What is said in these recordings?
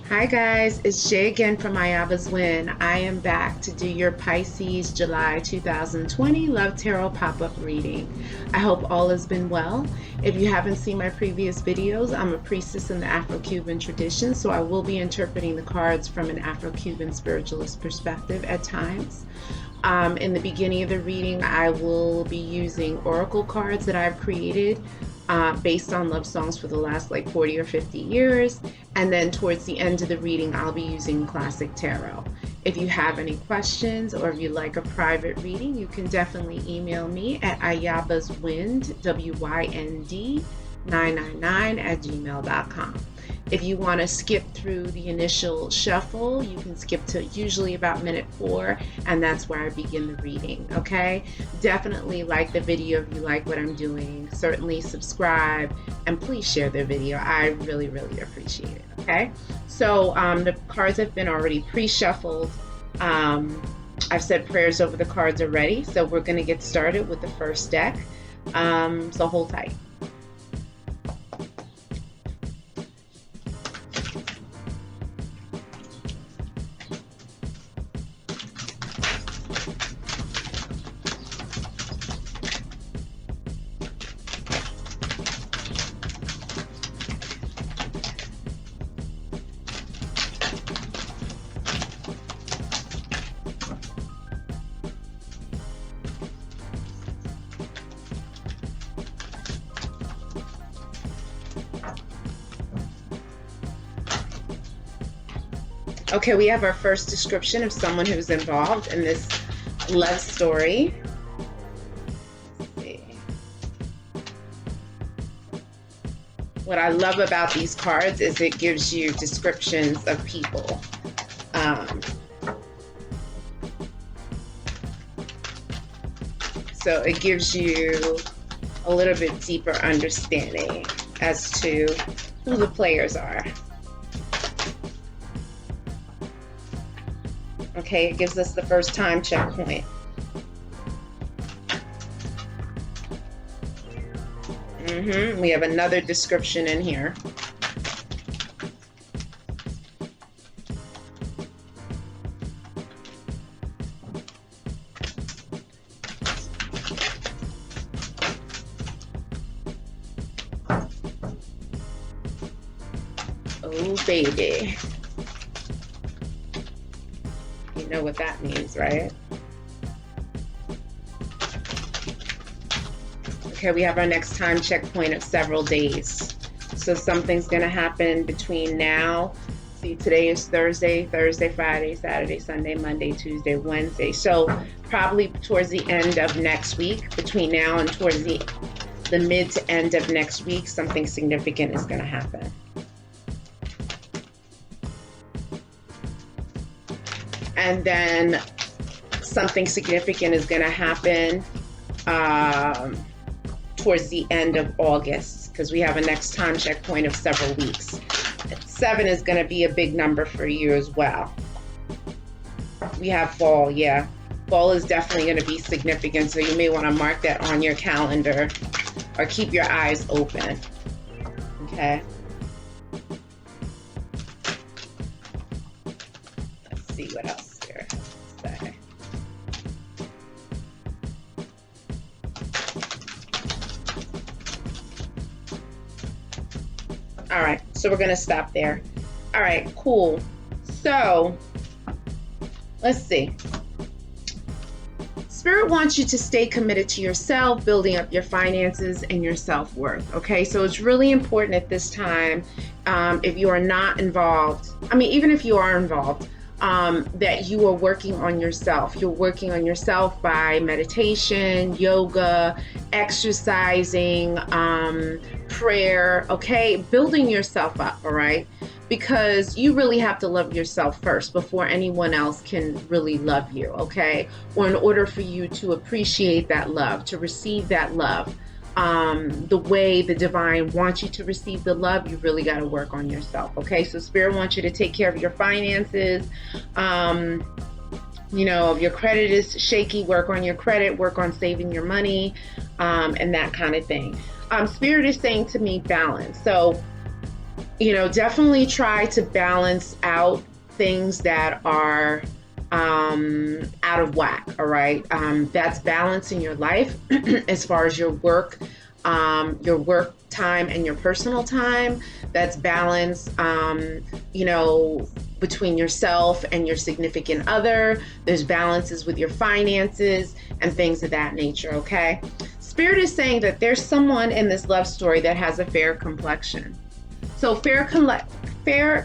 Hi guys, it's Jay again from Ayaba's Win. I am back to do your Pisces July 2020 Love Tarot pop-up reading. I hope all has been well. If you haven't seen my previous videos, I'm a priestess in the Afro-Cuban tradition, so I will be interpreting the cards from an Afro-Cuban spiritualist perspective at times. In the beginning of the reading, I will be using oracle cards that I've created based on love songs for the last like 40 or 50 years. And then towards the end of the reading, I'll be using classic tarot. If you have any questions or if you'd like a private reading, you can definitely email me at ayabaswind, WYND 999@gmail.com. If you want to skip through the initial shuffle, you can skip to usually about minute 4, and that's where I begin the reading, okay? Definitely like the video if you like what I'm doing. Certainly subscribe, and please share the video. I really, really appreciate it, okay? So the cards have been already pre-shuffled. I've said prayers over the cards already, so we're going to get started with the first deck. So hold tight. Okay, we have our first description of someone who's involved in this love story. Let's see. What I love about these cards is it gives you descriptions of people. So it gives you a little bit deeper understanding as to who the players are. Okay, it gives us the first time checkpoint. We have another description in here. Oh, baby. You know what that means, right? Okay, we have our next time checkpoint of several days. So something's going to happen between now. See, today is Thursday, Friday, Saturday, Sunday, Monday, Tuesday, Wednesday. So probably towards the end of next week, between now and towards the mid to end of next week, something significant is going to happen. And then something significant is going to happen towards the end of August, because we have a next time checkpoint of several weeks. 7 is going to be a big number for you as well. We have fall, yeah. Fall is definitely going to be significant, so you may want to mark that on your calendar or keep your eyes open. Okay. Let's see what else. All right, so we're going to stop there. All right, cool. So let's see. Spirit wants you to stay committed to yourself, building up your finances and your self-worth. Okay, so it's really important at this time, if you are not involved, even if you are involved, that you are working on yourself. You're working on yourself by meditation, yoga, exercising, prayer, okay? Building yourself up, all right? Because you really have to love yourself first before anyone else can really love you, okay? Or in order for you to appreciate that love, to receive that love, the way the divine wants you to receive the love, you really got to work on yourself, okay? So Spirit wants you to take care of your finances. If your credit is shaky, work on your credit, work on saving your money, and that kind of thing. Spirit is saying to me balance. So definitely try to balance out things that are out of whack. All right. That's balance in your life as far as your work time and your personal time. That's balance, between yourself and your significant other. There's balances with your finances and things of that nature. Okay. Spirit is saying that there's someone in this love story that has a fair complexion. So fair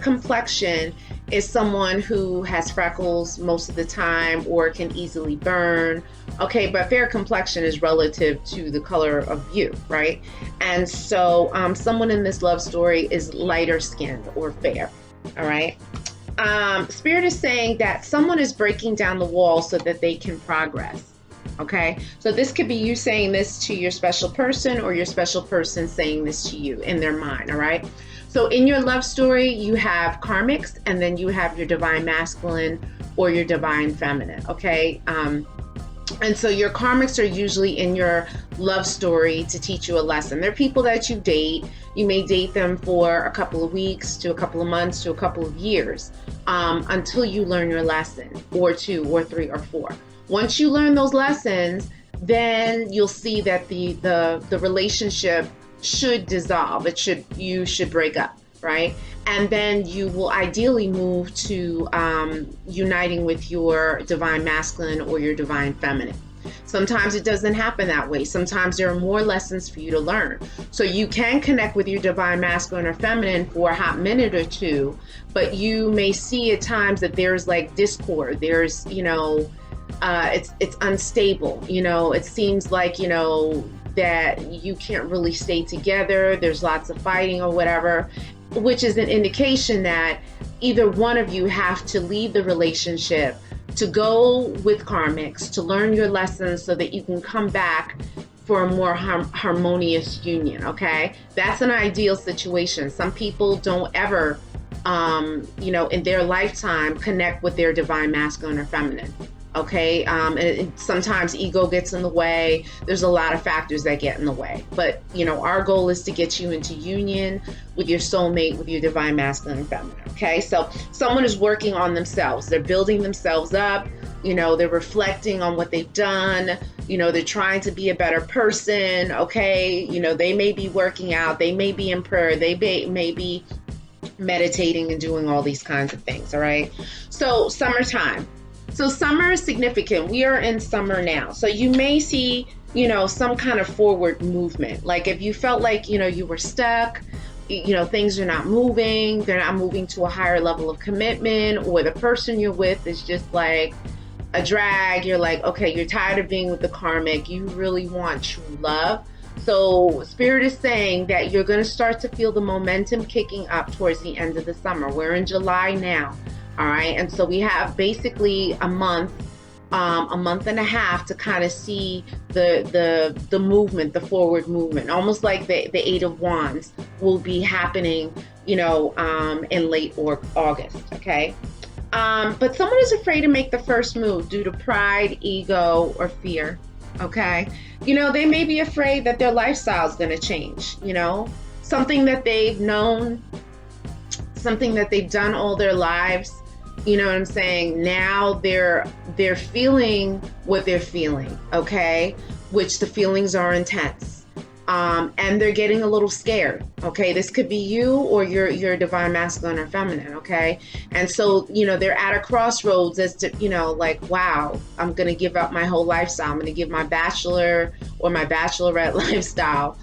complexion is someone who has freckles most of the time or can easily burn. Okay, but fair complexion is relative to the color of you, right? And so someone in this love story is lighter skinned or fair. All right. Spirit is saying that someone is breaking down the wall so that they can progress. Okay, so this could be you saying this to your special person or your special person saying this to you in their mind. All right. So in your love story, you have karmics and then you have your divine masculine or your divine feminine. Okay. And so your karmics are usually in your love story to teach you a lesson. They're people that you date. You may date them for a couple of weeks to a couple of months to a couple of years until you learn your lesson, or 2 or 3 or 4. Once you learn those lessons, then you'll see that the relationship should dissolve. You should break up, right? And then you will ideally move to uniting with your divine masculine or your divine feminine. Sometimes it doesn't happen that way. Sometimes there are more lessons for you to learn. So you can connect with your divine masculine or feminine for a hot minute or 2, but you may see at times that there's like discord. There's, it's unstable. It seems like, that you can't really stay together. There's lots of fighting or whatever, which is an indication that either one of you have to leave the relationship to go with karmics to learn your lessons so that you can come back for a more harmonious union. Okay, that's an ideal situation. Some people don't ever in their lifetime connect with their divine masculine or feminine. Okay, and sometimes ego gets in the way. There's a lot of factors that get in the way, but our goal is to get you into union with your soulmate, with your divine masculine and feminine. Okay, so someone is working on themselves. They're building themselves up. They're reflecting on what they've done. They're trying to be a better person. Okay, they may be working out. They may be in prayer. They may be meditating and doing all these kinds of things. All right, so summertime. So summer is significant. We are in summer now. So you may see, some kind of forward movement. Like if you felt like, you were stuck, things are not moving, they're not moving to a higher level of commitment, or the person you're with is just like a drag. You're like, okay, you're tired of being with the karmic. You really want true love. So Spirit is saying that you're going to start to feel the momentum kicking up towards the end of the summer. We're in July now. All right. And so we have basically a month and a half to kind of see the movement, the forward movement, almost like the 8 of Wands will be happening, in late August. Okay. But someone is afraid to make the first move due to pride, ego, or fear. Okay. They may be afraid that their lifestyle is going to change, something that they've known, something that they've done all their lives. You know what I'm saying? Now they're feeling what they're feeling, okay? Which the feelings are intense. And they're getting a little scared, okay? This could be you or your divine masculine or feminine, okay? And so, they're at a crossroads as to, like, wow, I'm going to give up my whole lifestyle. I'm going to give my bachelor or my bachelorette lifestyle,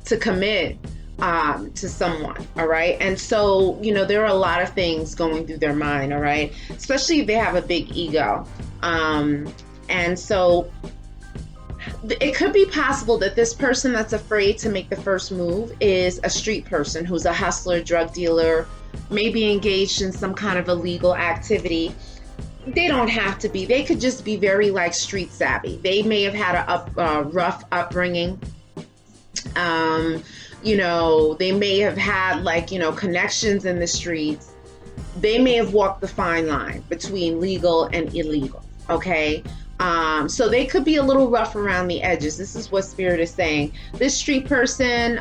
to commit to someone. All right. And so, there are a lot of things going through their mind. All right. Especially if they have a big ego. And so it could be possible that this person that's afraid to make the first move is a street person who's a hustler, drug dealer, maybe engaged in some kind of illegal activity. They don't have to be. They could just be very street savvy. They may have had a rough upbringing. They may have had connections in the streets. They may have walked the fine line between legal and illegal. Okay. So they could be a little rough around the edges. This is what Spirit is saying. This street person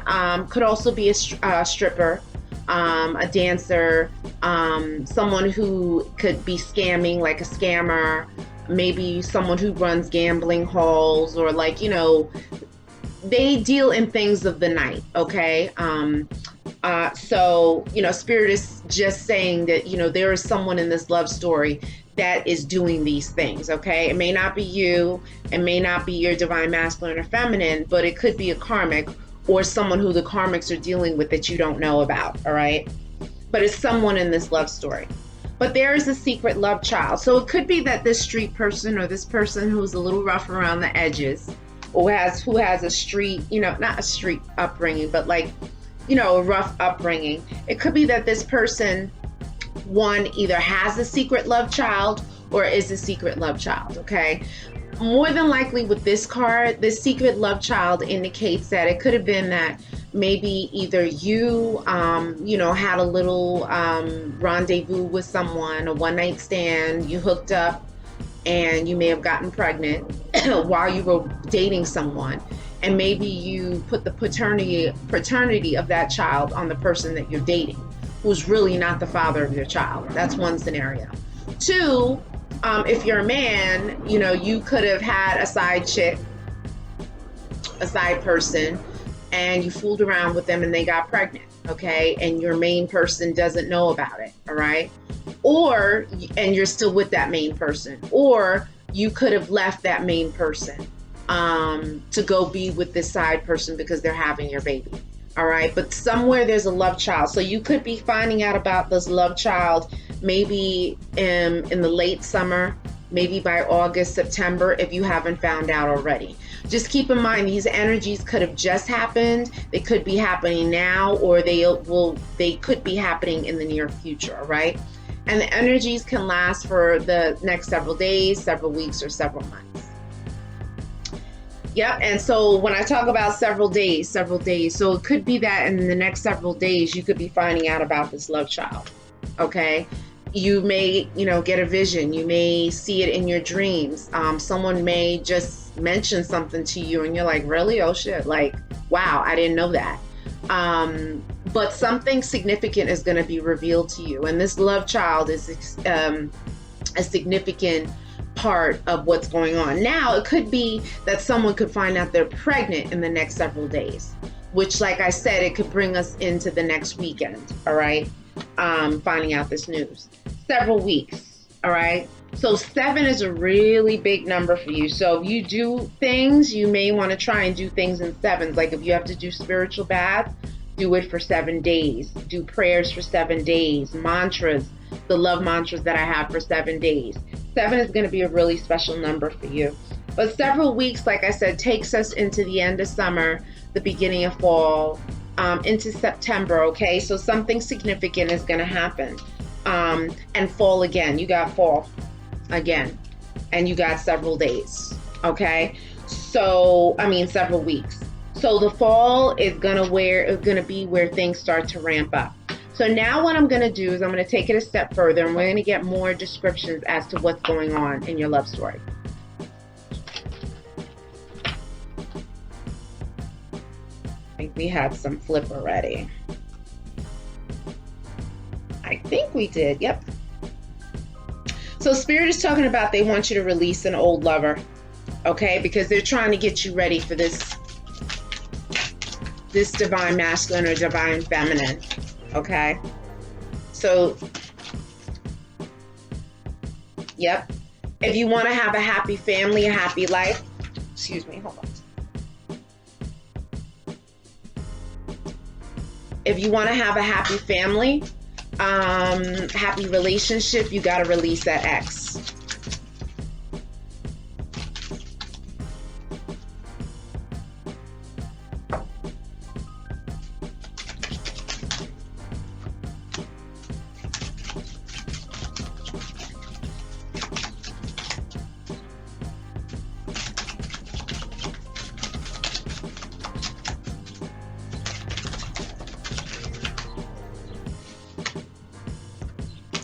could also be a stripper, a dancer, someone who could be scamming, like a scammer, maybe someone who runs gambling halls, or like, you know, they deal in things of the night, okay? So, you know, Spirit is just saying that, you know, there is someone in this love story that is doing these things, okay? It may not be you, it may not be your divine masculine or feminine, but it could be a karmic or someone who the karmics are dealing with that you don't know about, all right? But it's someone in this love story. But there is a secret love child. So it could be that this street person or this person who's a little rough around the edges, or who has a street, you know, not a street upbringing, but like, you know, a rough upbringing. It could be that this person, one, either has a secret love child or is a secret love child, okay? More than likely with this card, this secret love child indicates that it could have been that maybe either you, you know, had a little rendezvous with someone, a one-night stand, you hooked up, and you may have gotten pregnant while you were dating someone. And maybe you put the paternity of that child on the person that you're dating, who's really not the father of your child. That's one scenario. Two, if you're a man, you know, you could have had a side chick, a side person, and you fooled around with them and they got pregnant, okay? And your main person doesn't know about it, all right? Or, and you're still with that main person. Or you could have left that main person to go be with this side person because they're having your baby. All right. But somewhere there's a love child. So you could be finding out about this love child maybe in the late summer, maybe by August, September, if you haven't found out already. Just keep in mind, these energies could have just happened. They could be happening now, or they could be happening in the near future. All right. And the energies can last for the next several days, several weeks, or several months. Yep. And so when I talk about several days, so it could be that in the next several days, you could be finding out about this love child. Okay. You may, you know, get a vision. You may see it in your dreams. Someone may just mention something to you and you're like, really? Oh shit. Like, wow, I didn't know that. But something significant is going to be revealed to you. And this love child is a significant part of what's going on. Now, it could be that someone could find out they're pregnant in the next several days, which, like I said, it could bring us into the next weekend, all right? Finding out this news. Several weeks, all right? So 7 is a really big number for you. So if you do things, you may want to try and do things in 7s. Like if you have to do spiritual baths, do it for 7 days. Do prayers for 7 days. Mantras, the love mantras that I have for 7 days. 7 is going to be a really special number for you. But several weeks, like I said, takes us into the end of summer, the beginning of fall, into September, okay? So something significant is going to happen. And fall again. You got fall again. And you got several days, okay? So, several weeks. So the fall is going to be where things start to ramp up. So now what I'm going to do is I'm going to take it a step further and we're going to get more descriptions as to what's going on in your love story. I think we had some flip already. I think we did. Yep. So Spirit is talking about they want you to release an old lover, okay? Because they're trying to get you ready for this divine masculine or divine feminine. Okay, so, yep. If you want to have a happy family, a happy life, excuse me, hold on. If you want to have a happy family, happy relationship, you got to release that ex.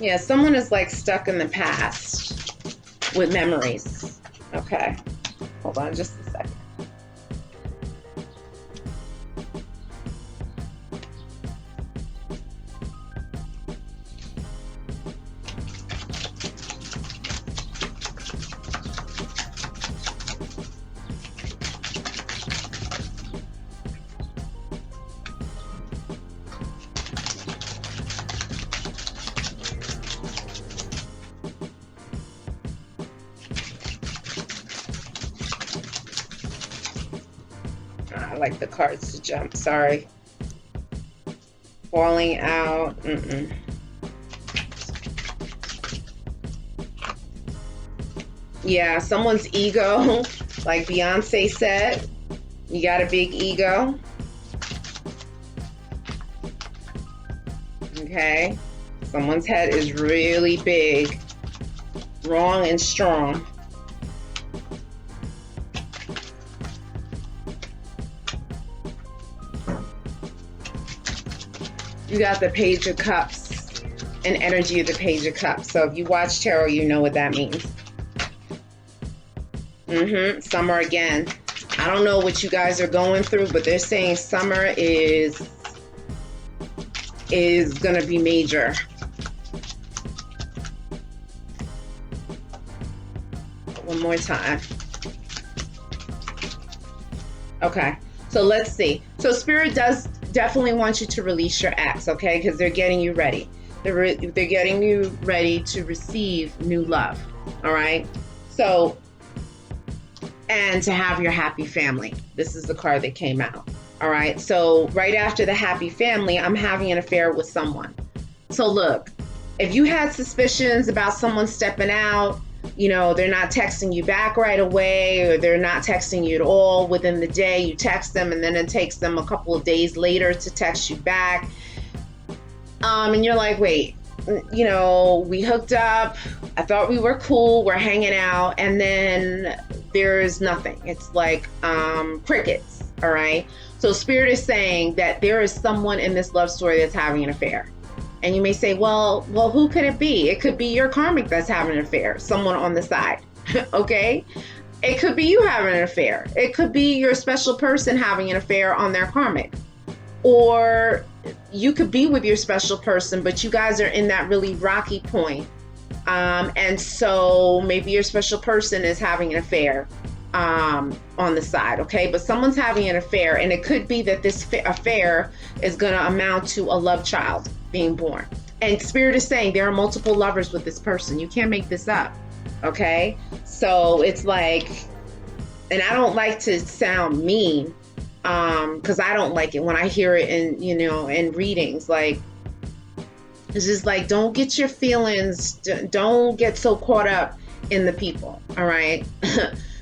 Yeah, someone is like stuck in the past with memories. Okay, hold on just a second. I like the cards to jump, sorry. Falling out, Yeah, someone's ego, like Beyonce said, you got a big ego. Okay, someone's head is really big, wrong and strong. You got the Page of Cups and energy of the Page of Cups. So if you watch tarot, you know what that means. Summer again. I don't know what you guys are going through, but they're saying summer is gonna be major. One more time. Okay, so let's see. So Spirit does definitely want you to release your ex, okay? Because they're getting you ready. They're getting you ready to receive new love, all right? So, and to have your happy family. This is the card that came out, all right? So right after the happy family, I'm having an affair with someone. So look, if you had suspicions about someone stepping out, you know, they're not texting you back right away, or they're not texting you at all within the day, you text them and then it takes them a couple of days later to text you back. And you're like, wait, you know, we hooked up, I thought we were cool, we're hanging out, and then there's nothing. It's like crickets, all right? So Spirit is saying that there is someone in this love story that's having an affair. And you may say, well, who could it be? It could be your karmic that's having an affair, someone on the side, okay? It could be you having an affair. It could be your special person having an affair on their karmic. Or you could be with your special person, but you guys are in that really rocky point. And so maybe your special person is having an affair on the side, okay? But someone's having an affair, and it could be that this affair is going to amount to a love child being born. And Spirit is saying there are multiple lovers with this person. You can't make this up, okay? So it's like, and I don't like to sound mean, because I don't like it when I hear it in, you know, in readings. Like, it's just like, don't get your feelings, don't get so caught up in the people, all right?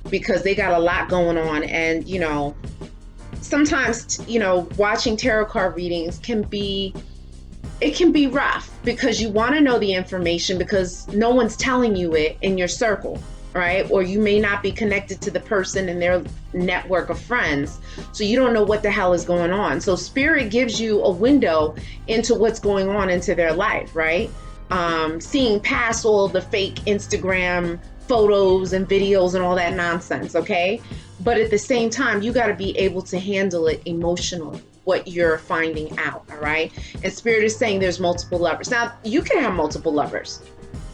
Because they got a lot going on. And, you know, sometimes, you know, watching tarot card readings can be rough, because you want to know the information because no one's telling you it in your circle, right? Or you may not be connected to the person in their network of friends, so you don't know what the hell is going on. So Spirit gives you a window into what's going on into their life, right? Seeing past all the fake Instagram photos and videos and all that nonsense, okay? But at the same time, you got to be able to handle it emotionally, what you're finding out, all right? And Spirit is saying there's multiple lovers. Now, you can have multiple lovers,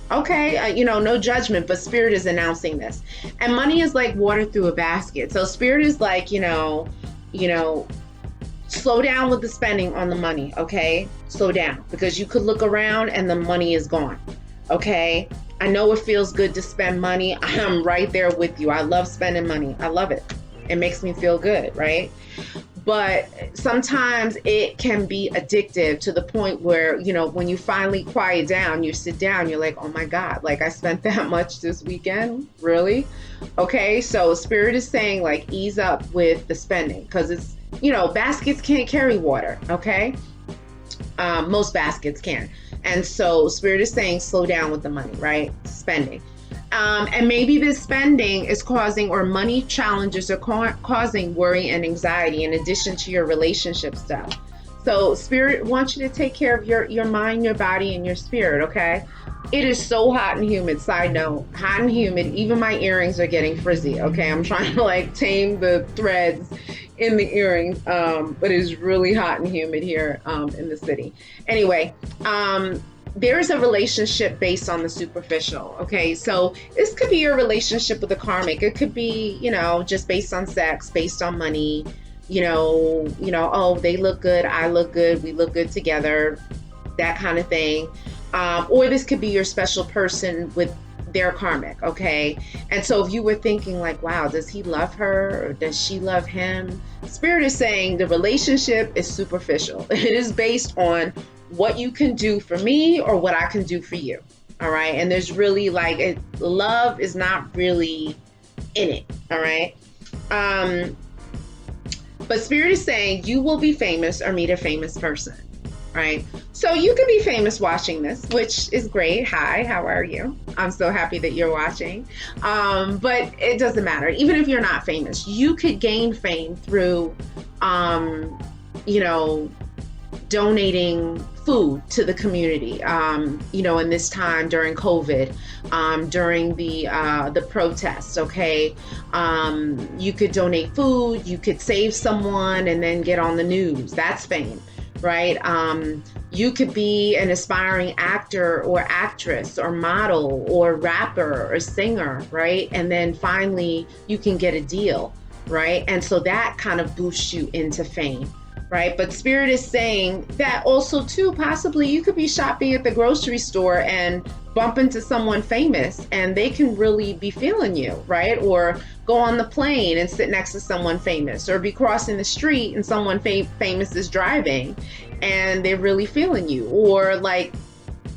okay? You know, no judgment, but Spirit is announcing this. And money is like water through a basket. So Spirit is like, you know, slow down with the spending on the money, okay? Slow down, because you could look around and the money is gone, okay? I know it feels good to spend money. I'm right there with you. I love spending money. I love it. It makes me feel good, right? But sometimes it can be addictive to the point where, you know, when you finally quiet down, you sit down, you're like, oh my God, like I spent that much this weekend? Really? Okay, so Spirit is saying like ease up with the spending, because it's, you know, baskets can't carry water, okay? Most baskets can. And so Spirit is saying slow down with the money, right? Spending. And maybe this spending is causing, or money challenges are causing worry and anxiety in addition to your relationship stuff. So Spirit wants you to take care of your mind, your body, and your spirit, okay? It is so hot and humid. Side note, hot and humid. Even my earrings are getting frizzy. Okay, I'm trying to like tame the threads in the earrings, but it's really hot and humid here in the city. Anyway, there is a relationship based on the superficial. Okay, so this could be your relationship with a karmic. It could be, just based on sex, based on money. Oh, they look good, I look good, we look good together, that kind of thing. Or this could be your special person with their karmic, okay? And so if you were thinking like, wow, does he love her or does she love him? Spirit is saying the relationship is superficial. It is based on what you can do for me or what I can do for you, all right? And there's really love is not really in it, all right? But Spirit is saying you will be famous or meet a famous person. Right? So you could be famous watching this, which is great. Hi, how are you? I'm so happy that you're watching. But it doesn't matter. Even if you're not famous, you could gain fame through, donating food to the community, in this time during COVID, during the protests, okay? You could donate food, you could save someone and then get on the news. That's fame. Right? You could be an aspiring actor or actress or model or rapper or singer, right? And then finally you can get a deal, right? And so that kind of boosts you into fame, right? But Spirit is saying that also too, possibly you could be shopping at the grocery store and bump into someone famous and they can really be feeling you, right? Or go on the plane and sit next to someone famous, or be crossing the street and someone famous is driving and they're really feeling you. Or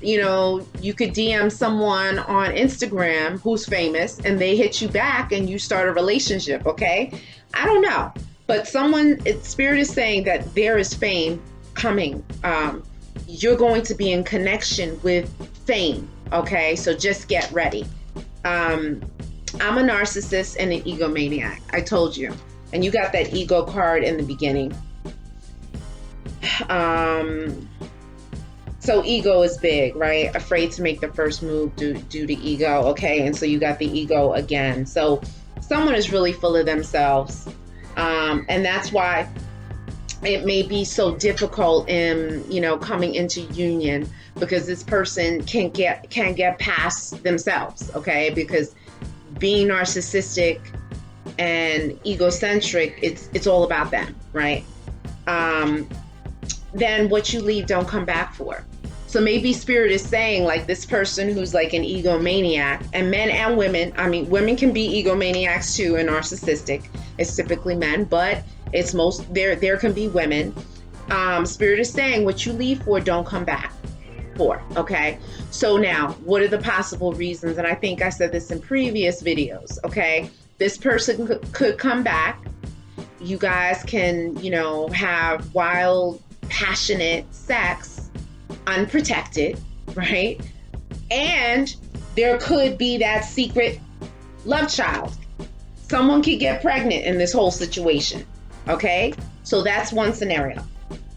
you could DM someone on Instagram who's famous and they hit you back and you start a relationship, okay? I don't know, but Spirit is saying that there is fame coming. You're going to be in connection with fame, okay? So just get ready. I'm a narcissist and an egomaniac. I told you. And you got that ego card in the beginning. So ego is big, right? Afraid to make the first move due to ego, okay? And so you got the ego again. So someone is really full of themselves. And that's why it may be so difficult in, coming into union, because this person can't get past themselves, okay? Because being narcissistic and egocentric, it's all about them, right? Then what you leave, don't come back for. So maybe Spirit is saying like this person who's like an egomaniac, and men and women, women can be egomaniacs too and narcissistic. It's typically men, but it's there can be women. Spirit is saying what you leave for, don't come back for, okay? So now, what are the possible reasons? And I think I said this in previous videos, okay? This person could come back. You guys can, have wild, passionate sex, unprotected, right? And there could be that secret love child. Someone could get pregnant in this whole situation, okay? So that's one scenario.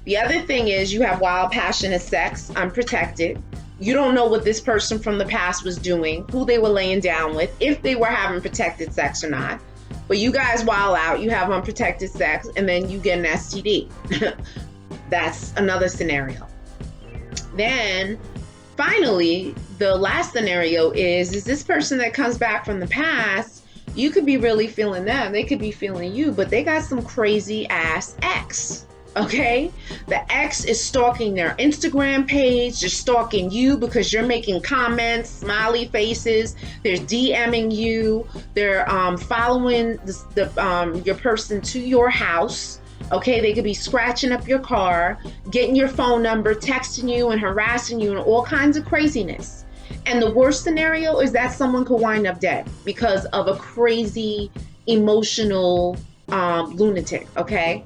The other thing is you have wild, passionate sex, unprotected. You don't know what this person from the past was doing, who they were laying down with, if they were having protected sex or not. But you guys wild out, you have unprotected sex, and then you get an STD. That's another scenario. Then finally, the last scenario is this person that comes back from the past, you could be really feeling them, they could be feeling you, but they got some crazy ass ex. Okay, the ex is stalking their Instagram page, they're stalking you because you're making comments, smiley faces, they're DMing you, they're following your person to your house. Okay, they could be scratching up your car, getting your phone number, texting you and harassing you and all kinds of craziness. And the worst scenario is that someone could wind up dead because of a crazy emotional lunatic, okay?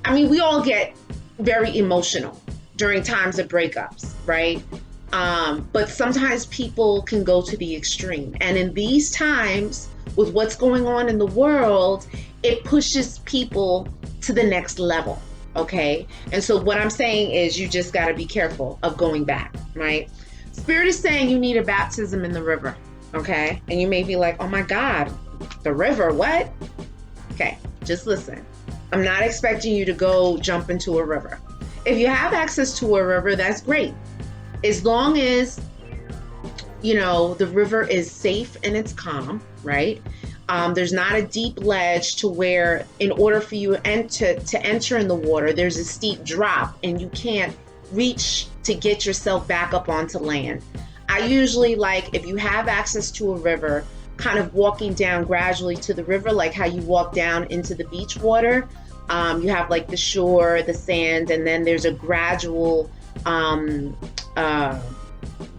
We all get very emotional during times of breakups, right? But sometimes people can go to the extreme. And in these times, with what's going on in the world, it pushes people to the next level, okay? And so what I'm saying is you just got to be careful of going back, right? Spirit is saying you need a baptism in the river, okay? And you may be like, oh my God, the river, what? Okay, just listen. I'm not expecting you to go jump into a river. If you have access to a river, that's great. As long as, you know, the river is safe and it's calm, right? There's not a deep ledge to where in order for you to enter in the water, there's a steep drop and you can't reach to get yourself back up onto land. I usually like, if you have access to a river, kind of walking down gradually to the river, like how you walk down into the beach water. You have like the shore, the sand, and then there's a gradual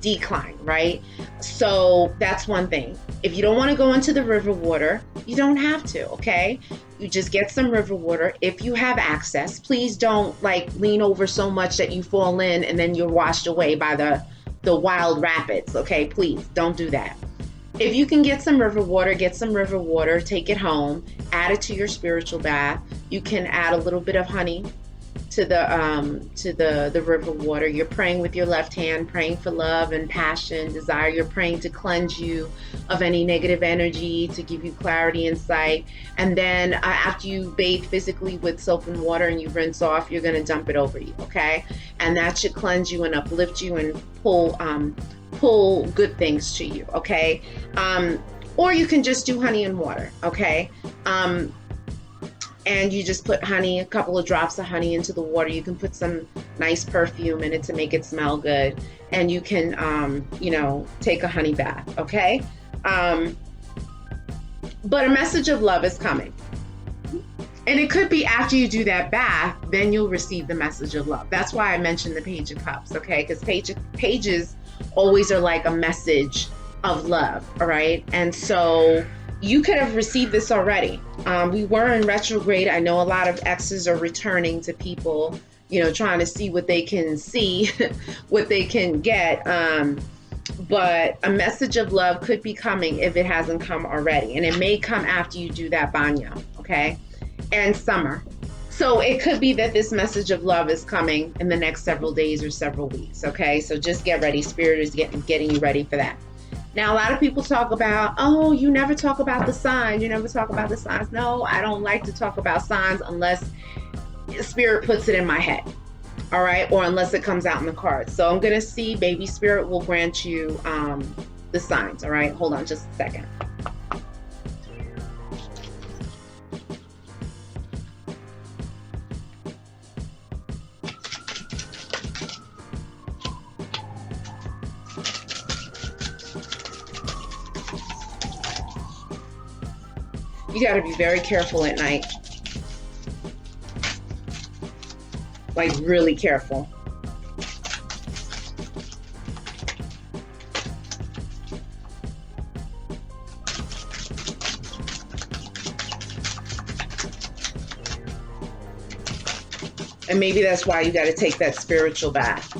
decline, right? So that's one thing. If you don't want to go into the river water, you don't have to, okay? You just get some river water if you have access. Please don't like lean over so much that you fall in and then you're washed away by the wild rapids, okay? Please don't do that. If you can get some river water, take it home, add it to your spiritual bath. You can add a little bit of honey to the river water. You're praying with your left hand, praying for love and passion, desire. You're praying to cleanse you of any negative energy, to give you clarity and sight. And then after you bathe physically with soap and water and you rinse off, you're going to dump it over you, okay? And that should cleanse you and uplift you and pull good things to you, okay? Or you can just do honey and water, okay? And you just put honey, a couple of drops of honey into the water. You can put some nice perfume in it to make it smell good. And you can, you know, take a honey bath, okay? But a message of love is coming. And it could be after you do that bath, then you'll receive the message of love. That's why I mentioned the Page of Cups, okay? Because pages always are like a message of love, all right? And so you could have received this already. We were in retrograde. I know a lot of exes are returning to people, you know, trying to see what they can see, what they can get. But a message of love could be coming if it hasn't come already. And it may come after you do that banyo, okay? And summer. So it could be that this message of love is coming in the next several days or several weeks, okay? So just get ready. Spirit is getting you ready for that. Now, a lot of people talk about, oh, you never talk about the signs. You never talk about the signs. No, I don't like to talk about signs unless Spirit puts it in my head, all right? Or unless it comes out in the cards. So I'm going to see, baby Spirit will grant you the signs, all right? Hold on just a second. You got to be very careful at night. Like really careful. And maybe that's why you got to take that spiritual bath.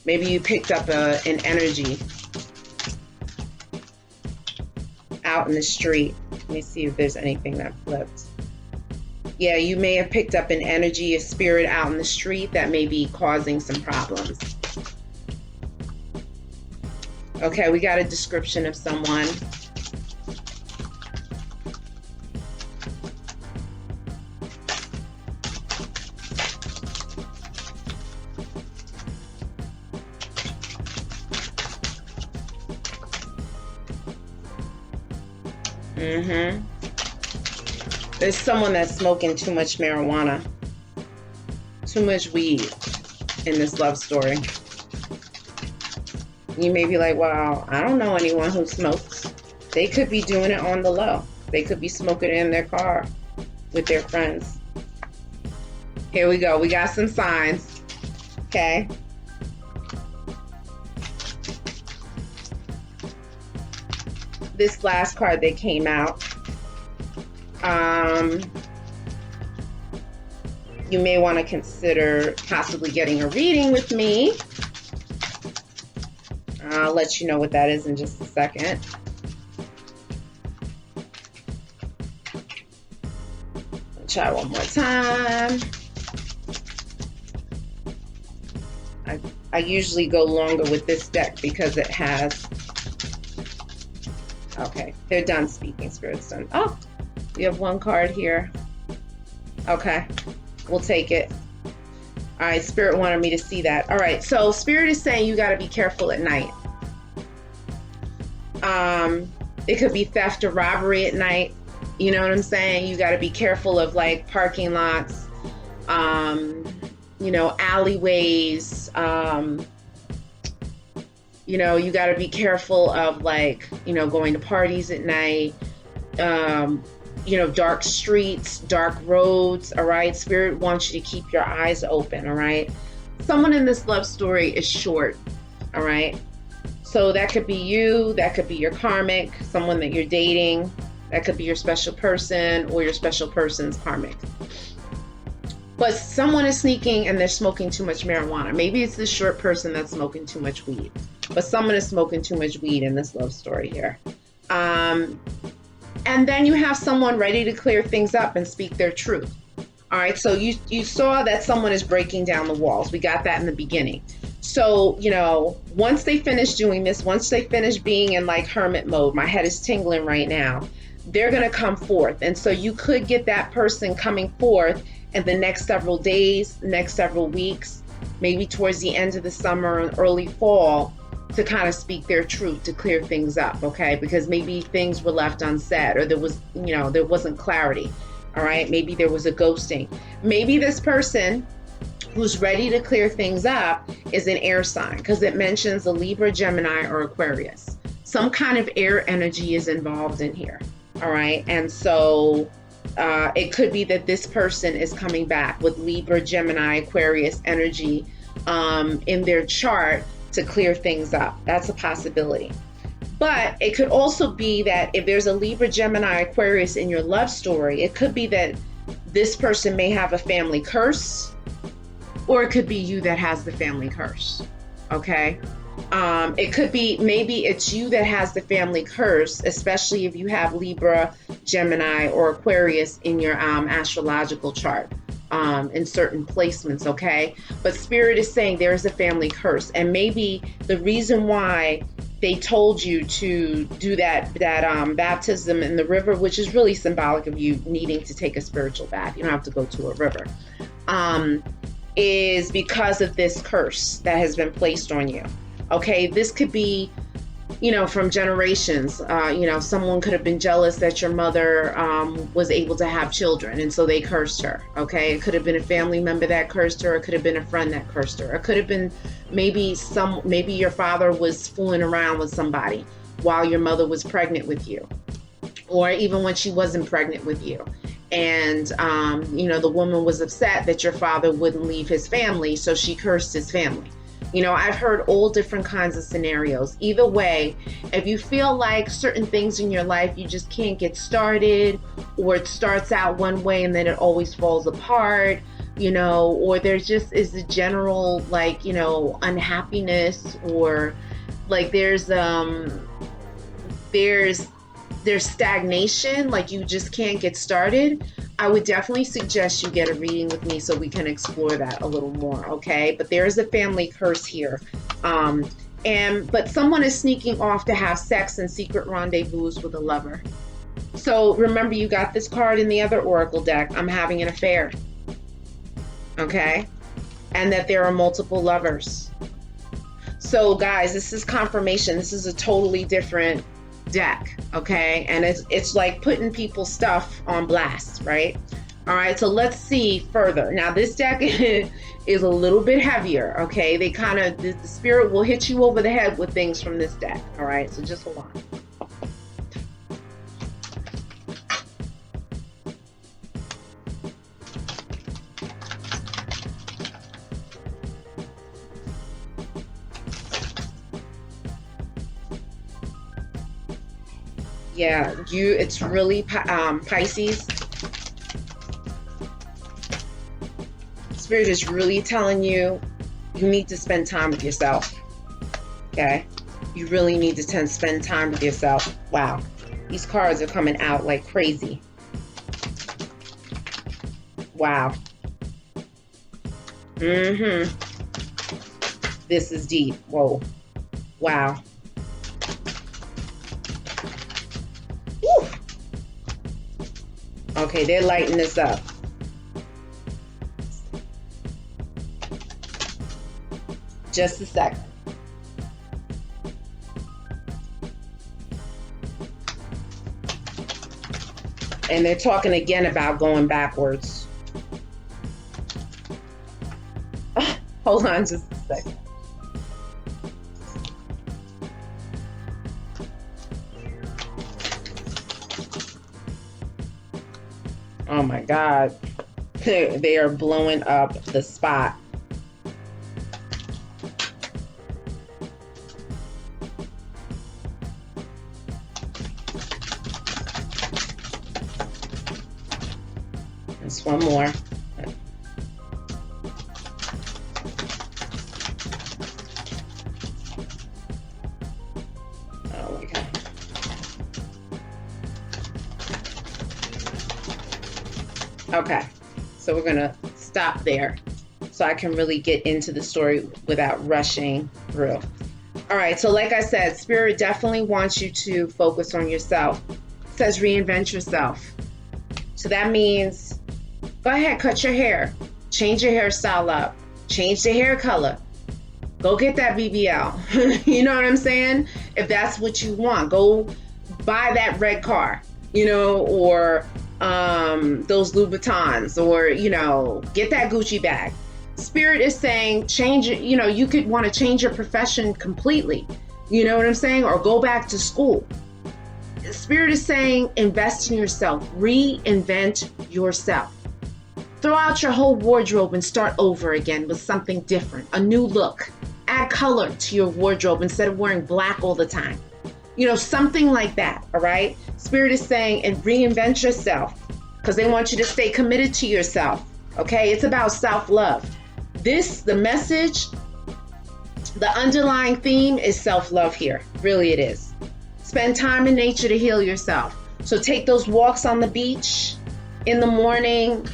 Maybe you picked up an energy out in the street. Let me see if there's anything that flipped. Yeah, you may have picked up an energy, a spirit out in the street that may be causing some problems. Okay, we got a description of someone. There's someone that's smoking too much marijuana, too much weed in this love story. You may be like, wow, I don't know anyone who smokes. They could be doing it on the low. They could be smoking in their car with their friends. Here we go. We got some signs. Okay. This last card that came out. You may want to consider possibly getting a reading with me. I'll let you know what that is in just a second. Try one more time. I usually go longer with this deck because it has, okay, they're done speaking, Spirit's done. Oh, we have one card here. Okay, we'll take it. All right, Spirit wanted me to see that. All right, so Spirit is saying you got to be careful at night. It could be theft or robbery at night. You know what I'm saying? You got to be careful of like parking lots, you know, alleyways. You know, you got to be careful of like, you know, going to parties at night. You know, dark streets, dark roads. All right, Spirit wants you to keep your eyes open. All right, someone in this love story is short. All right, so that could be you, that could be your karmic, someone that you're dating, that could be your special person or your special person's karmic. But someone is sneaking and they're smoking too much marijuana. Maybe it's this short person that's smoking too much weed, but someone is smoking too much weed in this love story here. And then you have someone ready to clear things up and speak their truth. All right, so you saw that someone is breaking down the walls. We got that in the beginning. So, you know, once they finish doing this, once they finish being in like hermit mode, my head is tingling right now, they're going to come forth. And so you could get that person coming forth in the next several days, next several weeks, maybe towards the end of the summer and early fall, to kind of speak their truth, to clear things up, okay? Because maybe things were left unsaid, or there was, you know, there wasn't clarity, all right? Maybe there was a ghosting. Maybe this person who's ready to clear things up is an air sign, because it mentions a Libra, Gemini, or Aquarius. Some kind of air energy is involved in here, all right? And so it could be that this person is coming back with Libra, Gemini, Aquarius energy in their chart to clear things up. That's a possibility. But it could also be that if there's a Libra, Gemini, Aquarius in your love story, it could be that this person may have a family curse, or it could be you that has the family curse, okay? It could be, maybe it's you that has the family curse, especially if you have Libra, Gemini, or Aquarius in your astrological chart. In certain placements, okay? But Spirit is saying there is a family curse, and maybe the reason why they told you to do that baptism in the river, which is really symbolic of you needing to take a spiritual bath. You don't have to go to a river. Is because of this curse that has been placed on you. Okay, this could be, you know, from generations. You know, someone could have been jealous that your mother was able to have children, and so they cursed her. Okay, it could have been a family member that cursed her. It could have been a friend that cursed her. It could have been maybe your father was fooling around with somebody while your mother was pregnant with you, or even when she wasn't pregnant with you. And you know, the woman was upset that your father wouldn't leave his family, so she cursed his family. You know, I've heard all different kinds of scenarios. Either way, if you feel like certain things in your life you just can't get started, or it starts out one way and then it always falls apart, you know, or there just is a general, like, you know, unhappiness, or like there's stagnation, like you just can't get started, I would definitely suggest you get a reading with me so we can explore that a little more, okay? But there is a family curse here. But someone is sneaking off to have sex and secret rendezvous with a lover. So remember, you got this card in the other oracle deck, I'm having an affair, okay? And that there are multiple lovers. So guys, this is confirmation. This is a totally different deck, okay? And it's like putting people's stuff on blast, right? All right, so let's see further. Now this deck is a little bit heavier, okay? They kind of, the spirit will hit you over the head with things from this deck, all right? So just hold on. Yeah, it's really Pisces. Spirit is really telling you, you need to spend time with yourself, okay? You really need to spend time with yourself. Wow, these cards are coming out like crazy. Wow. This is deep. Whoa. Wow. Woo. Okay, they're lighting this up. Just a second. And they're talking again about going backwards. Hold on just a second. Oh my God. They are blowing up the spot. There's one more. Oh my God. Okay, so we're gonna stop there so I can really get into the story without rushing through. All right, so like I said, Spirit definitely wants you to focus on yourself. It says reinvent yourself. So that means go ahead, cut your hair, change your hairstyle up, change the hair color, go get that BBL. You know what I'm saying? If that's what you want, go buy that red car, you know, or those Louboutins, or, you know, get that Gucci bag. Spirit is saying change it. You know, you could want to change your profession completely. You know what I'm saying? Or go back to school. Spirit is saying invest in yourself, reinvent yourself. Throw out your whole wardrobe and start over again with something different, a new look. Add color to your wardrobe instead of wearing black all the time. You know, something like that, all right? Spirit is saying, and reinvent yourself, because they want you to stay committed to yourself, okay? It's about self-love. The message, the underlying theme is self-love here. Really it is. Spend time in nature to heal yourself. So take those walks on the beach in the morning.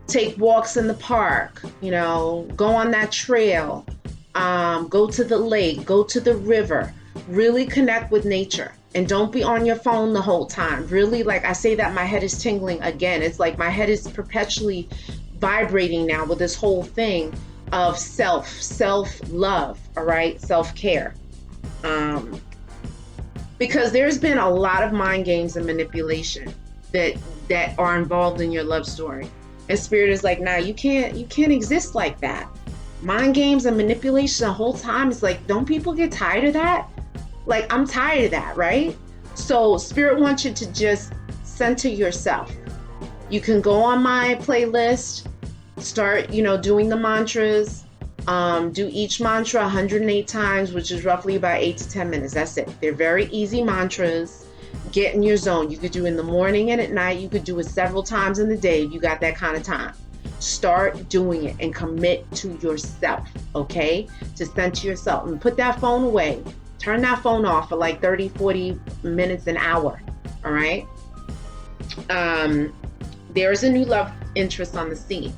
Take walks in the park, you know, go on that trail, go to the lake, go to the river, really connect with nature, and don't be on your phone the whole time. Really, like I say that, my head is tingling again. It's like my head is perpetually vibrating now with this whole thing of self-love, all right, self-care. Because there's been a lot of mind games and manipulation that are involved in your love story. And Spirit is like, nah, you can't exist like that. Mind games and manipulation the whole time. It's like, don't people get tired of that? Like, I'm tired of that, right? So Spirit wants you to just center yourself. You can go on my playlist, start, you know, doing the mantras, do each mantra 108 times, which is roughly about 8 to 10 minutes. That's it. They're very easy mantras. Get in your zone. You could do in the morning and at night. You could do it several times in the day if you got that kind of time. Start doing it and commit to yourself, okay? To center yourself and put that phone away. Turn that phone off for like 30, 40 minutes, an hour, all right? There's a new love interest on the scene.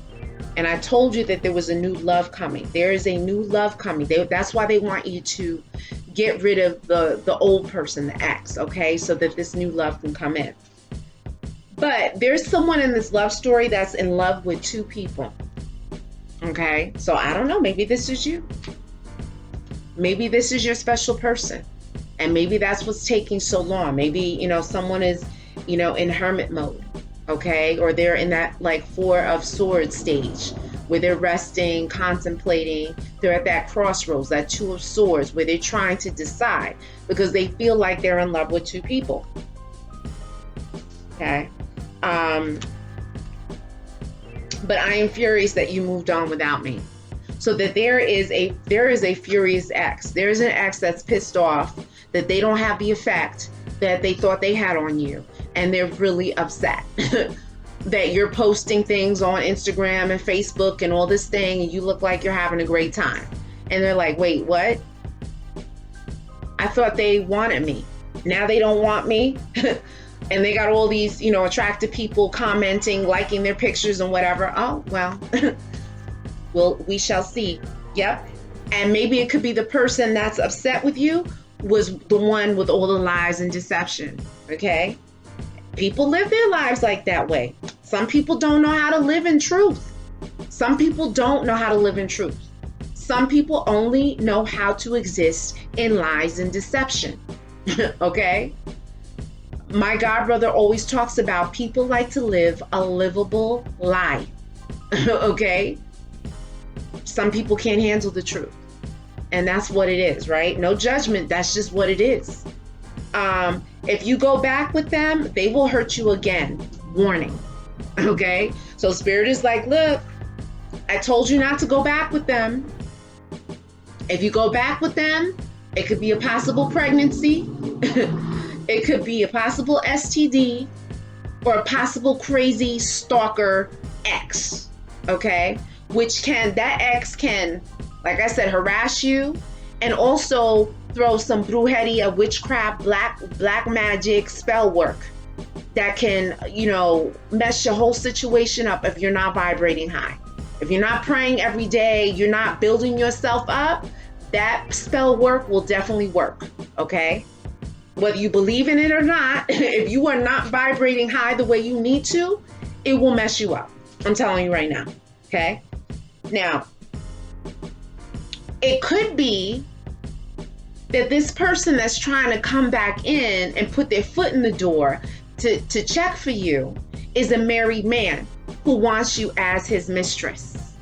And I told you that there was a new love coming. There is a new love coming. That's why they want you to get rid of the old person, the ex, okay? So that this new love can come in. But there's someone in this love story that's in love with two people, okay? So I don't know, maybe this is you. Maybe this is your special person. And maybe that's what's taking so long. Maybe, you know, someone is, you know, in hermit mode, okay? Or they're in that like Four of Swords stage where they're resting, contemplating. They're at that crossroads, that Two of Swords, where they're trying to decide because they feel like they're in love with two people. Okay. But I am furious that you moved on without me. So that there is a furious ex. There's an ex that's pissed off that they don't have the effect that they thought they had on you. And they're really upset that you're posting things on Instagram and Facebook and all this thing, and you look like you're having a great time. And they're like, wait, what? I thought they wanted me. Now they don't want me. And they got all these, you know, attractive people commenting, liking their pictures and whatever. Oh, well, well, we shall see. Yep. And maybe it could be the person that's upset with you was the one with all the lies and deception. Okay. People live their lives like that way. Some people don't know how to live in truth. Some people don't know how to live in truth. Some people only know how to exist in lies and deception. Okay? My God brother always talks about people like to live a livable lie. Okay? Some people can't handle the truth. And that's what it is, right? No judgment. That's just what it is. If you go back with them, they will hurt you again. Warning. Okay? So Spirit is like, look, I told you not to go back with them. If you go back with them, it could be a possible pregnancy. It could be a possible STD or a possible crazy stalker ex. Okay? That ex can, like I said, harass you and also throw some brujeria, witchcraft, black magic, spell work that can, mess your whole situation up if you're not vibrating high. If you're not praying every day, you're not building yourself up, that spell work will definitely work, okay? Whether you believe in it or not, if you are not vibrating high the way you need to, it will mess you up. I'm telling you right now, okay? Now, it could be that this person that's trying to come back in and put their foot in the door to check for you is a married man who wants you as his mistress.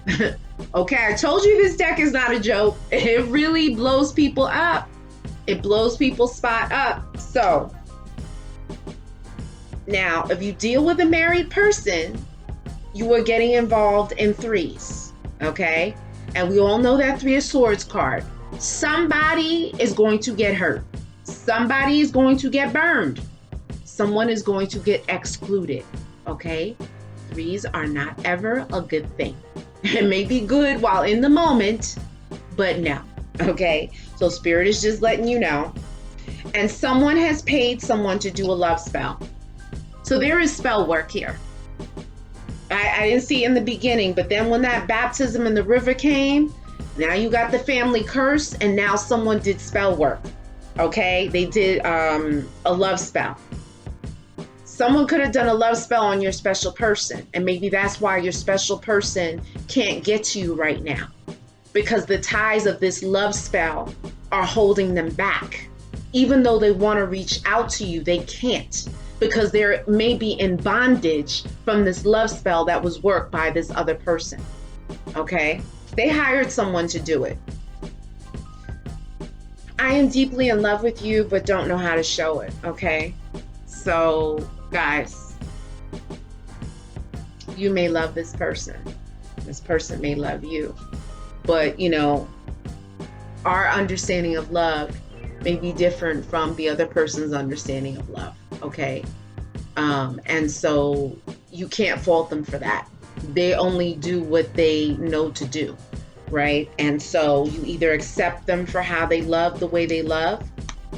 Okay, I told you this deck is not a joke. It really blows people up. It blows people's spot up. So, now, if you deal with a married person, you are getting involved in threes, okay? And we all know that Three of Swords card. Somebody is going to get hurt. Somebody is going to get burned. Someone is going to get excluded, okay? Threes are not ever a good thing. It may be good while in the moment, but no, okay? So Spirit is just letting you know. And someone has paid someone to do a love spell. So there is spell work here. I didn't see it in the beginning, but then when that baptism in the river came, now you got the family curse, and now someone did spell work, okay? They did a love spell. Someone could have done a love spell on your special person, and maybe that's why your special person can't get to you right now, because the ties of this love spell are holding them back. Even though they want to reach out to you, they can't, because they're maybe in bondage from this love spell that was worked by this other person, okay? They hired someone to do it. I am deeply in love with you, but don't know how to show it, okay? So, guys, you may love this person. This person may love you. But, our understanding of love may be different from the other person's understanding of love, okay? And so you can't fault them for that. They only do what they know to do, right? And so you either accept them for how they love the way they love,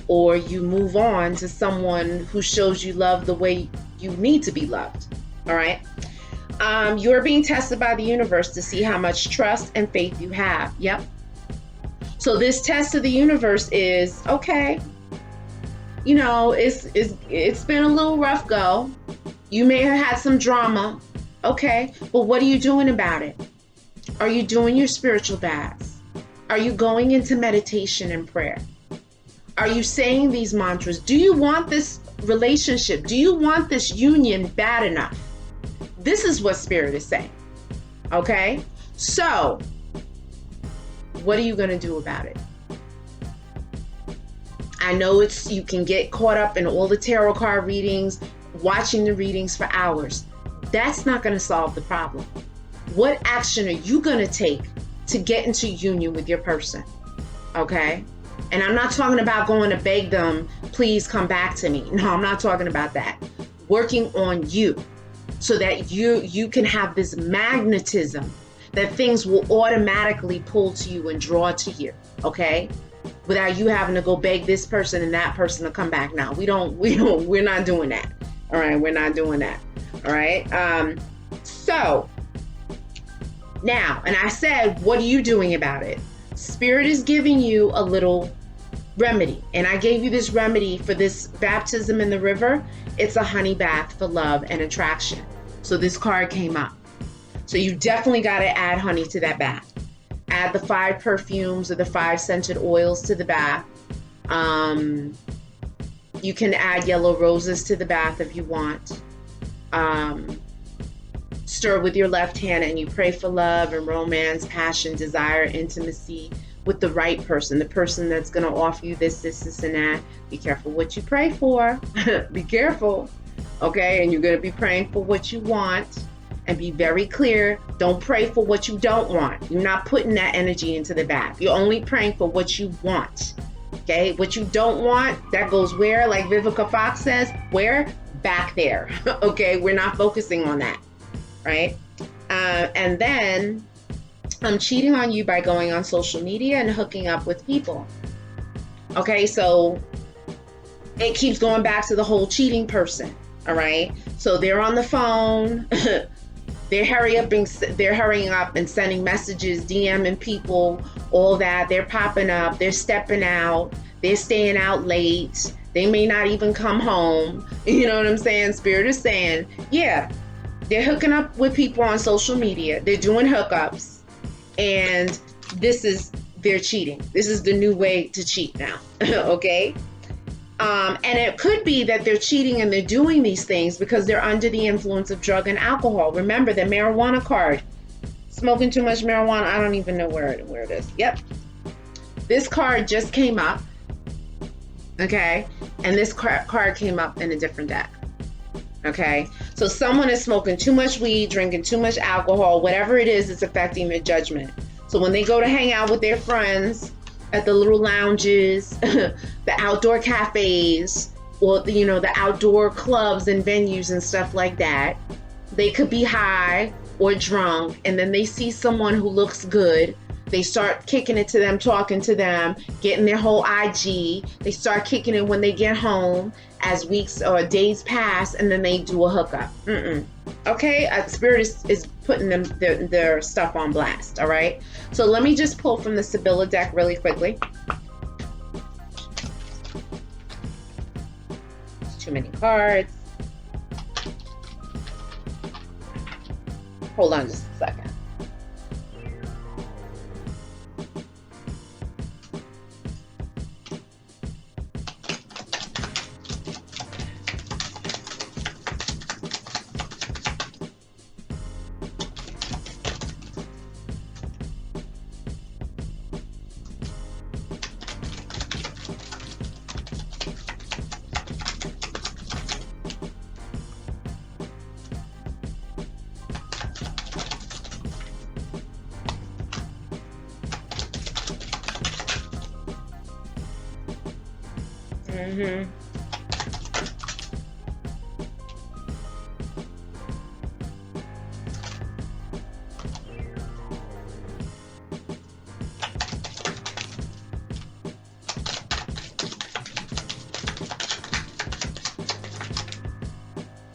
or you move on to someone who shows you love the way you need to be loved, all right? You're being tested by the universe to see how much trust and faith you have. Yep. So this test of the universe is, okay, it's been a little rough go. You may have had some drama. Okay, but what are you doing about it? Are you doing your spiritual baths? Are you going into meditation and prayer? Are you saying these mantras? Do you want this relationship? Do you want this union bad enough? This is what Spirit is saying. Okay? So, what are you going to do about it? I know you can get caught up in all the tarot card readings, watching the readings for hours. That's not going to solve the problem. What action are you going to take to get into union with your person? Okay? And I'm not talking about going to beg them, please come back to me. No, I'm not talking about that. Working on you so that you can have this magnetism that things will automatically pull to you and draw to you. Okay? Without you having to go beg this person and that person to come back. Now, we're not doing that. All right, we're not doing that. All right. So Now, and I said, what are you doing about it? Spirit is giving you a little remedy. And I gave you this remedy for this baptism in the river. It's a honey bath for love and attraction. So this card came up. So you definitely got to add honey to that bath. Add the 5 perfumes or the 5 scented oils to the bath. You can add yellow roses to the bath if you want. Stir with your left hand and you pray for love and romance, passion, desire, intimacy with the right person, the person that's going to offer you this, and that. Be careful what you pray for. Be careful. Okay? And you're going to be praying for what you want. And be very clear. Don't pray for what you don't want. You're not putting that energy into the bath. You're only praying for what you want. Okay? What you don't want, that goes where? Like Vivica Fox says, where? Back there. Okay? We're not focusing on that. Right? And then I'm cheating on you by going on social media and hooking up with people. Okay, so it keeps going back to the whole cheating person. All right, so they're on the phone. they're hurrying up and sending messages, DMing people, all that. They're popping up. They're stepping out. They're staying out late. They may not even come home. You know what I'm saying? Spirit is saying, yeah, they're hooking up with people on social media. They're doing hookups. And they're cheating. This is the new way to cheat now. Okay? And it could be that they're cheating and they're doing these things because they're under the influence of drug and alcohol. Remember the marijuana card. Smoking too much marijuana. I don't even know where it is. Yep. This card just came up. Okay? And this card came up in a different deck. Okay, so someone is smoking too much weed, drinking too much alcohol, whatever it is, it's affecting their judgment. So when they go to hang out with their friends at the little lounges, the outdoor cafes, or the outdoor clubs and venues and stuff like that, they could be high or drunk, and then they see someone who looks good. They start kicking it to them, talking to them, getting their whole IG. They start kicking it when they get home as weeks or days pass, and then they do a hookup. Okay? Spirit is putting their stuff on blast, all right? So let me just pull from the Sibylla deck really quickly. Too many cards. Hold on just a second.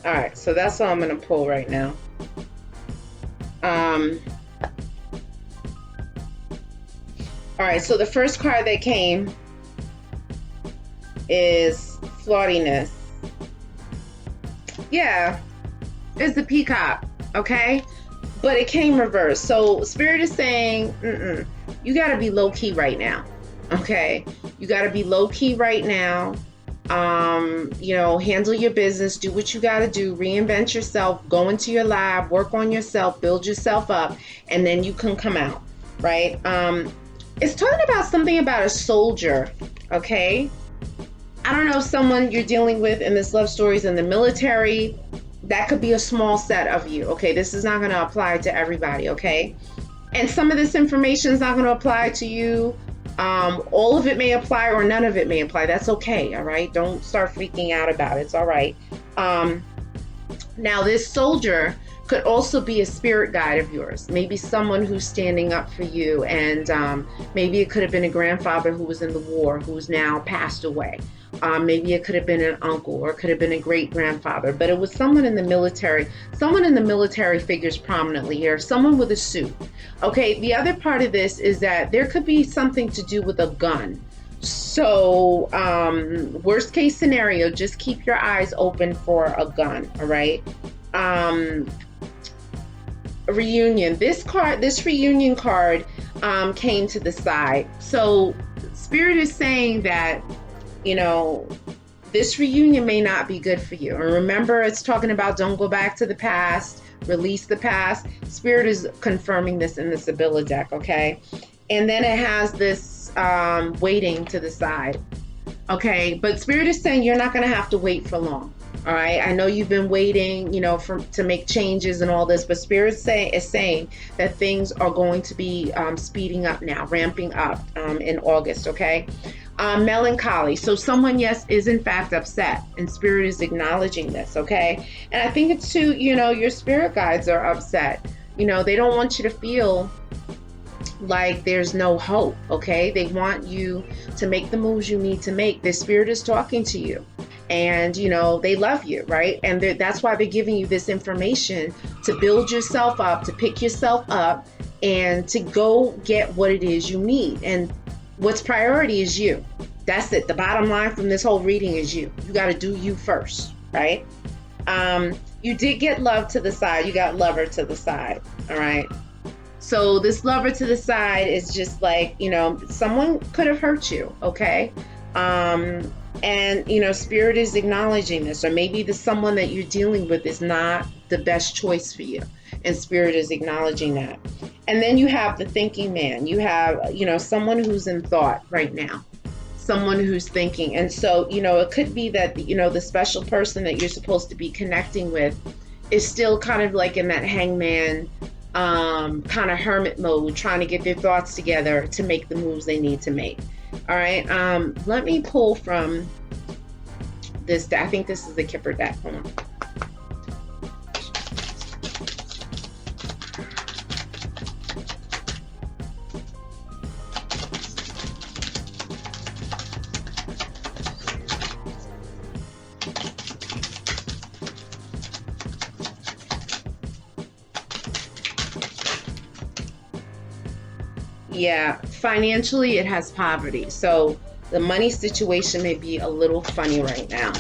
All right, so that's all I'm going to pull right now. All right, so the first card that came is flawtiness. Yeah, it's the peacock, okay? But it came reversed. So Spirit is saying, you got to be low-key right now, okay? You got to be low-key right now. Handle your business, do what you got to do, reinvent yourself, go into your lab, work on yourself, build yourself up, and then you can come out, right? It's talking about something about a soldier, okay? I don't know if someone you're dealing with in this love story is in the military. That could be a small set of you, okay? This is not going to apply to everybody, okay? And some of this information is not going to apply to you. All of it may apply or none of it may apply. That's okay, all right? Don't start freaking out about it. It's all right. Now, this soldier could also be a spirit guide of yours. Maybe someone who's standing up for you. And maybe it could have been a grandfather who was in the war, who's now passed away. Maybe it could have been an uncle, or it could have been a great grandfather, but it was someone in the military. Someone in the military figures prominently here, someone with a suit. Okay, the other part of this is that there could be something to do with a gun. So, worst case scenario, just keep your eyes open for a gun, all right? Reunion. This reunion card came to the side. So, Spirit is saying that, this reunion may not be good for you. And remember, it's talking about don't go back to the past, release the past. Spirit is confirming this in the Sibylla deck, okay? And then it has this waiting to the side, okay? But Spirit is saying you're not going to have to wait for long, all right? I know you've been waiting, to make changes and all this, but Spirit is saying that things are going to be speeding up now, ramping up in August, okay? Melancholy. So someone, yes, is in fact upset, and Spirit is acknowledging this, okay? And I think it's too, your spirit guides are upset. They don't want you to feel like there's no hope, okay? They want you to make the moves you need to make. Their spirit is talking to you, and they love you, right? And that's why they're giving you this information to build yourself up, to pick yourself up, and to go get what it is you need. And what's priority is you. That's it. The bottom line from this whole reading is you. You got to do you first, right? You did get love to the side. You got lover to the side, all right? So this lover to the side is just like, someone could have hurt you, okay? And, Spirit is acknowledging this, or maybe the someone that you're dealing with is not the best choice for you. And Spirit is acknowledging that. And then you have the thinking man. You have, someone who's in thought right now, someone who's thinking. And so, it could be that, the special person that you're supposed to be connecting with is still kind of like in that hangman, kind of hermit mode, trying to get their thoughts together to make the moves they need to make. All right. Let me pull from this deck. I think this is the Kipper deck. Hold on. Yeah, financially it has poverty. So the money situation may be a little funny right now.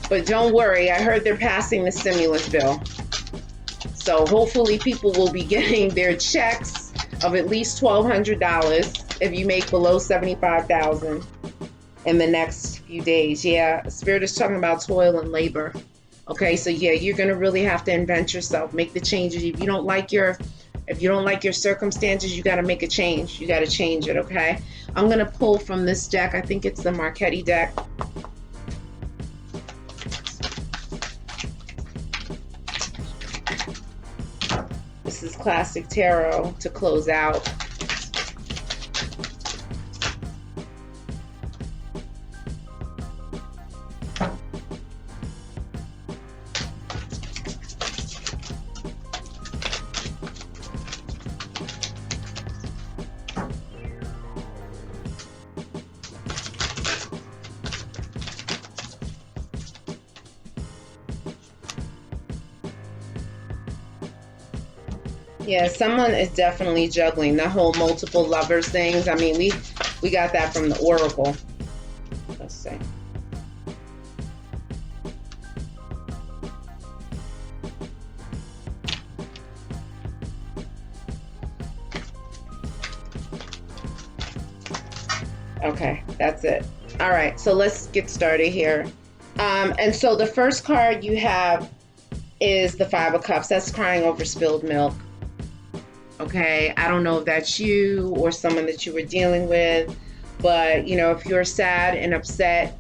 But don't worry, I heard they're passing the stimulus bill. So hopefully people will be getting their checks of at least $1,200 if you make below $75,000 in the next few days. Yeah, Spirit is talking about toil and labor. Okay, so yeah, you're gonna really have to invent yourself, make the changes. If you don't like your circumstances, you gotta make a change. You gotta change it, okay? I'm gonna pull from this deck. I think it's the Marchetti deck. This is Classic Tarot to close out. Yeah, someone is definitely juggling the whole multiple lovers things. I mean, we got that from the Oracle. Let's see. Okay, that's it. All right, so let's get started here. And so the first card you have is the Five of Cups. That's crying over spilled milk. Okay, I don't know if that's you or someone that you were dealing with, but if you're sad and upset,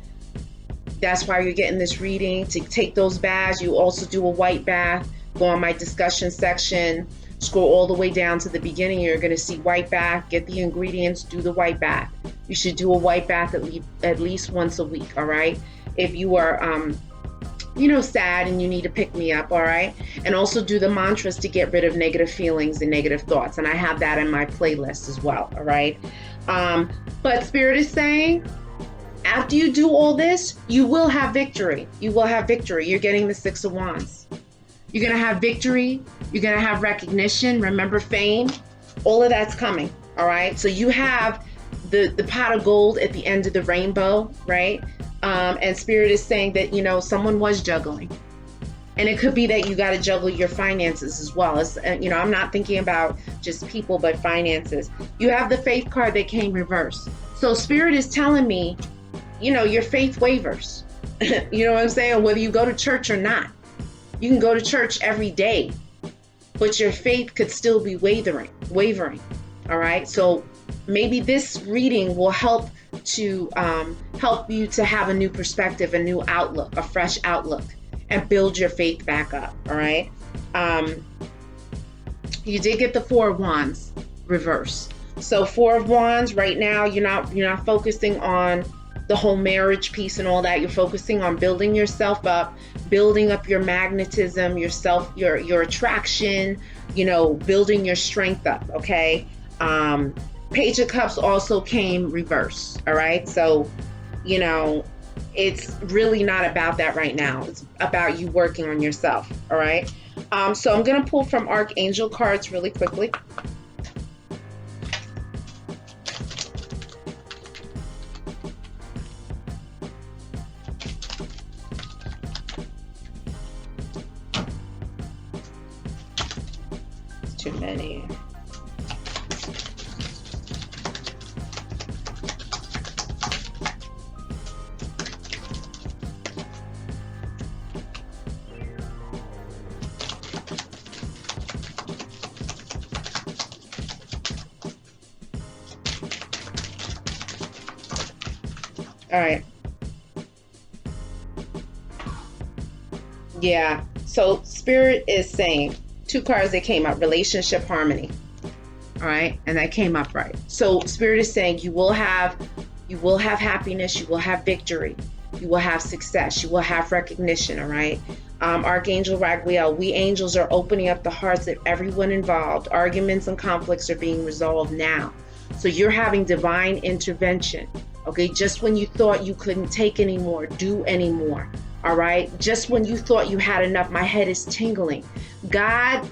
that's why you're getting this reading, to take those baths. You also do a white bath. Go on my discussion section, scroll all the way down to the beginning. You're going to see white bath. Get the ingredients, do the white bath. You should do a white bath at least once a week, all right? If you are sad and you need to pick me up, all right? And also do the mantras to get rid of negative feelings and negative thoughts. And I have that in my playlist as well, all right? But Spirit is saying, after you do all this, you will have victory. You will have victory. You're getting the Six of Wands. You're going to have victory. You're going to have recognition. Remember, fame. All of that's coming, all right? So you have the pot of gold at the end of the rainbow, right? And Spirit is saying that, someone was juggling. And it could be that you got to juggle your finances as well. I'm not thinking about just people, but finances. You have the Faith card that came reversed. So Spirit is telling me, your faith wavers. You know what I'm saying? Whether you go to church or not. You can go to church every day, but your faith could still be wavering. All right. So maybe this reading will help you to have a new perspective, a new outlook, a fresh outlook, and build your faith back up. All right. You did get the Four of Wands reverse. So Four of Wands right now, you're not focusing on the whole marriage piece and all that. You're focusing on building yourself up, building up your magnetism, your attraction, building your strength up. Okay. Page of Cups also came reverse. All right. So, it's really not about that right now. It's about you working on yourself. All right. So I'm going to pull from Archangel cards really quickly. It's too many. All right. Yeah. So Spirit is saying two cards that came up, relationship harmony. All right. And that came up right. So Spirit is saying you will have happiness. You will have victory. You will have success. You will have recognition. All right. Archangel Gabriel, we angels are opening up the hearts of everyone involved. Arguments and conflicts are being resolved now. So you're having divine intervention. Okay, just when you thought you couldn't take anymore, do anymore. All right, just when you thought you had enough, my head is tingling. The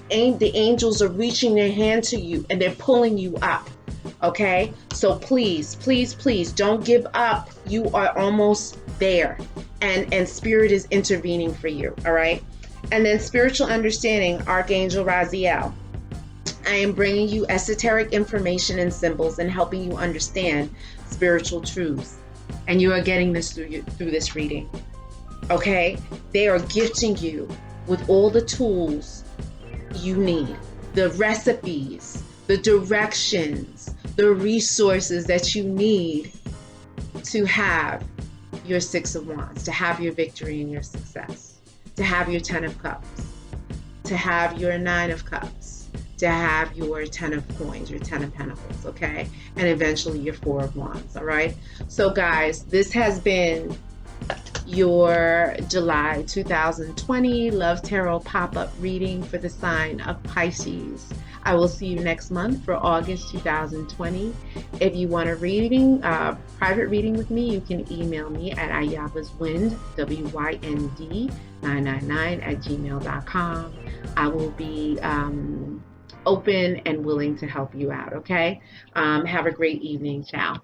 angels are reaching their hand to you and they're pulling you up. Okay, so please, please, please don't give up. You are almost there, and Spirit is intervening for you. All right, and then spiritual understanding, Archangel Raziel. I am bringing you esoteric information and symbols and helping you understand spiritual truths. And you are getting this through this reading. Okay? They are gifting you with all the tools you need, the recipes, the directions, the resources that you need to have your Six of Wands, to have your victory and your success, to have your Ten of Cups, to have your Nine of Cups, to have your Ten of Coins, your Ten of Pentacles, okay? And eventually your Four of Wands, all right? So guys, this has been your July 2020 Love Tarot pop-up reading for the sign of Pisces. I will see you next month for August 2020. If you want a reading, private reading with me, you can email me at ayavaswind, WYND 999 @gmail.com. I will be open and willing to help you out, okay? Have a great evening. Ciao.